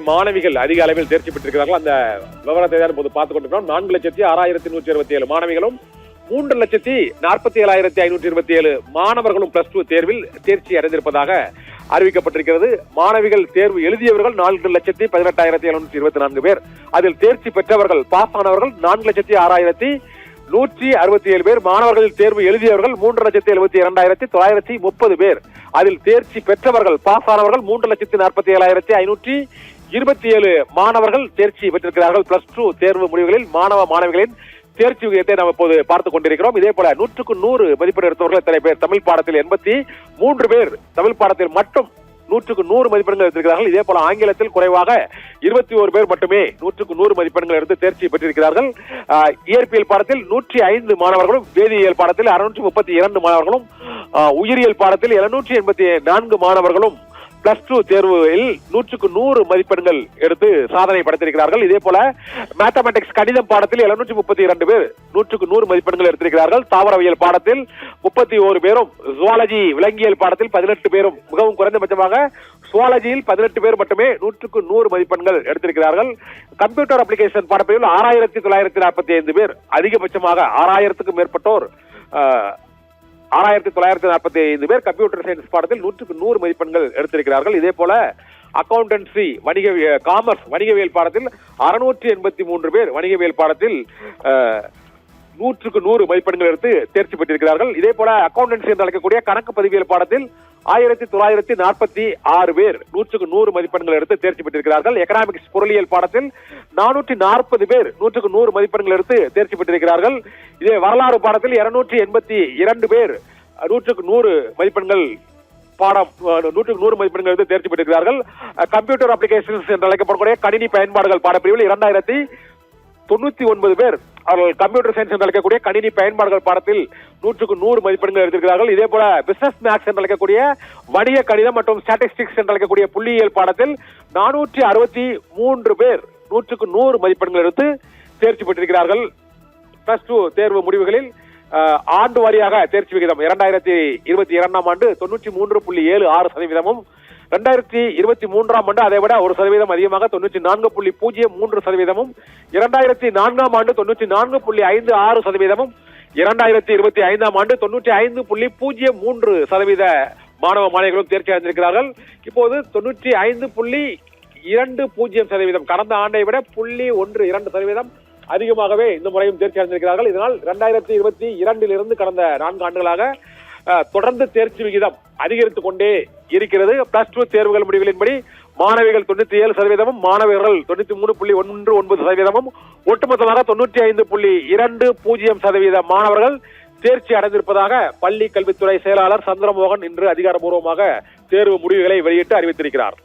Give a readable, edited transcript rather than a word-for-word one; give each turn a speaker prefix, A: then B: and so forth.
A: மாணவிகள் அதிக அளவில் தேர்ச்சி பெற்றிருக்கிறார்கள். அந்த விவரத்தை தான் இப்போது பார்த்துக் கொண்டிருக்கிறோம். 4,61,167 மாணவிகளும் 3,47,527 மாணவர்களும் பிளஸ் 2 தேர்வில் தேர்ச்சி அடைந்திருப்பதாக அறிவிக்கப்பட்டிருக்கிறது. மாணவிகள் தேர்வு எழுதியவர்கள் 4,18,724 பேர். அதில் தேர்ச்சி பெற்றவர்கள் பாஸ் ஆனவர்கள் 4,06,167 பேர். மாணவர்கள் தேர்வு எழுதியவர்கள் 3,72,930 பேர். அதில் தேர்ச்சி பெற்றவர்கள் பாஸ் ஆனவர்கள் 3,47,527 மாணவர்கள் தேர்ச்சி பெற்றிருக்கிறார்கள். பிளஸ் 2 தேர்வு முடிவுகளில் மாணவிகளின் தேர்ச்சி விகிதத்தை நாம் இப்போது பார்த்துக் கொண்டிருக்கிறோம். இதே போல 100க்கு 100 மதிப்பெண் எடுத்தவர்கள் எத்தனை பேர்? தமிழ் பாடத்தில் 83 பேர் தமிழ் பாடத்தில் மட்டும் 100க்கு 100 மதிப்பெண்கள் எடுத்திருக்கிறார்கள். இதே போல ஆங்கிலத்தில் குறைவாக 21 பேர் மட்டுமே 100க்கு 100 மதிப்பெண்கள் எடுத்து தேர்ச்சி பெற்றிருக்கிறார்கள். இயற்பியல் பாடத்தில் 105 மாணவர்களும், வேதியியல் பாடத்தில் 632 மாணவர்களும், உயிரியல் பாடத்தில் 784 மாணவர்களும் பிளஸ் 2 தேர்வில் 100க்கு 100 மதிப்பெண்கள் எடுத்து சாதனை படைத்திருக்கிறார்கள். இதே போல மேத்தமெட்டிக்ஸ் கணிதம் பாடத்தில் 732 பேர் 100க்கு 100 மதிப்பெண்கள் எடுத்திருக்கிறார்கள். தாவரவியல் பாடத்தில் 31 பேரும், ஜுவாலஜி விலங்கியல் பாடத்தில் 18 பேரும், மிகவும் குறைந்தபட்சமாக சுவாலஜியில் 18 பேர் மட்டுமே 100க்கு 100 மதிப்பெண்கள் எடுத்திருக்கிறார்கள். கம்ப்யூட்டர் அப்ளிகேஷன் பாடப்பிரிவில் 6,945 பேர், அதிகபட்சமாக 6,000க்கும் மேற்பட்டோர் 6,945 பேர் கம்ப்யூட்டர் சயின்ஸ் பாடத்தில் 100க்கு 100 மதிப்பெண்கள் எடுத்திருக்கிறார்கள். இதே போல அக்கவுண்டன்சி காமர்ஸ் வணிகவியல் பாடத்தில் 683 பேர் வணிகவியல் பாடத்தில் 100க்கு 100 மதிப்பெண்கள் எடுத்து தேர்ச்சி பெற்றிருக்கிறார்கள். இதே போல அக்கவுண்டன்சி என்று அழைக்கக்கூடிய கணக்கு பதிவியல் பாடத்தில் 1,946 பேர் 100க்கு 100 மதிப்பெண்கள் எடுத்து தேர்ச்சி பெற்றிருக்கிறார்கள். எக்கனாமிக்ஸ் பொருளியல் பாடத்தில் 440 பேர் 100க்கு 100 மதிப்பெண்கள் எடுத்து தேர்ச்சி பெற்றிருக்கிறார்கள். இதே வரலாறு பாடத்தில் 282 பேர் 100க்கு 100 மதிப்பெண்கள் 100க்கு 100 மதிப்பெண்கள் எடுத்து தேர்ச்சி பெற்றிருக்கிறார்கள். கம்ப்யூட்டர் அப்ளிகேஷன்ஸ் என்று அழைக்கப்படக்கூடிய கணினி பயன்பாடுகள் பாடப்பிரிவில் 2,099 பேர் அவர்கள் கம்ப்யூட்டர் சயின்ஸ் என்று அழைக்கக்கூடிய கணினி பயன்பாடுகள் பாடத்தில் 100க்கு 100 மதிப்பெண்கள் எடுத்திருக்கிறார்கள். இதே போல பிசினஸ் மேக்ஸ் என்று அழைக்கக்கூடிய வணிக கணிதம் மற்றும் ஸ்டாட்டிஸ்டிக்ஸ் என்று அழைக்கக்கூடிய புள்ளியியல் பாடத்தில் 463 பேர் 100க்கு 100 மதிப்பெண்கள் எடுத்து தேர்ச்சி பெற்றிருக்கிறார்கள். பிளஸ் 2 தேர்வு முடிவுகளில் ஆண்டு வாரியாக தேர்ச்சி விகிதம் 2022ஆம் ஆண்டு 93.76%, 2023ஆம் ஆண்டு அதை விட 1% அதிகமாக 94.03%, 2004ஆம் ஆண்டு 94.56%, 2025ஆம் ஆண்டு 95.03% மாணவ மாணவிகளும் தேர்ச்சி அடைந்திருக்கிறார்கள். இப்போது 95.20% கடந்த ஆண்டை விட 0.12% அதிகமாகவே இந்த முறையும் தேர்ச்சி அடைந்திருக்கிறார்கள். இதனால் 2022 கடந்த 4 ஆண்டுகளாக தொடர்ந்து தேர்ச்சி விகிதம் அதிகரித்துக் கொண்டே இருக்கிறது. பிளஸ் 2 தேர்வுகள் முடிவுகளின்படி மாணவிகள் 97%, மாணவர்கள் 93.19%, ஒட்டுமொத்தமாக 95.20% மாணவர்கள் தேர்ச்சி அடைந்திருப்பதாக பள்ளி கல்வித்துறை செயலாளர் சந்திரமோகன் இன்று அதிகாரப்பூர்வமாக தேர்வு முடிவுகளை வெளியிட்டு அறிவித்திருக்கிறார்.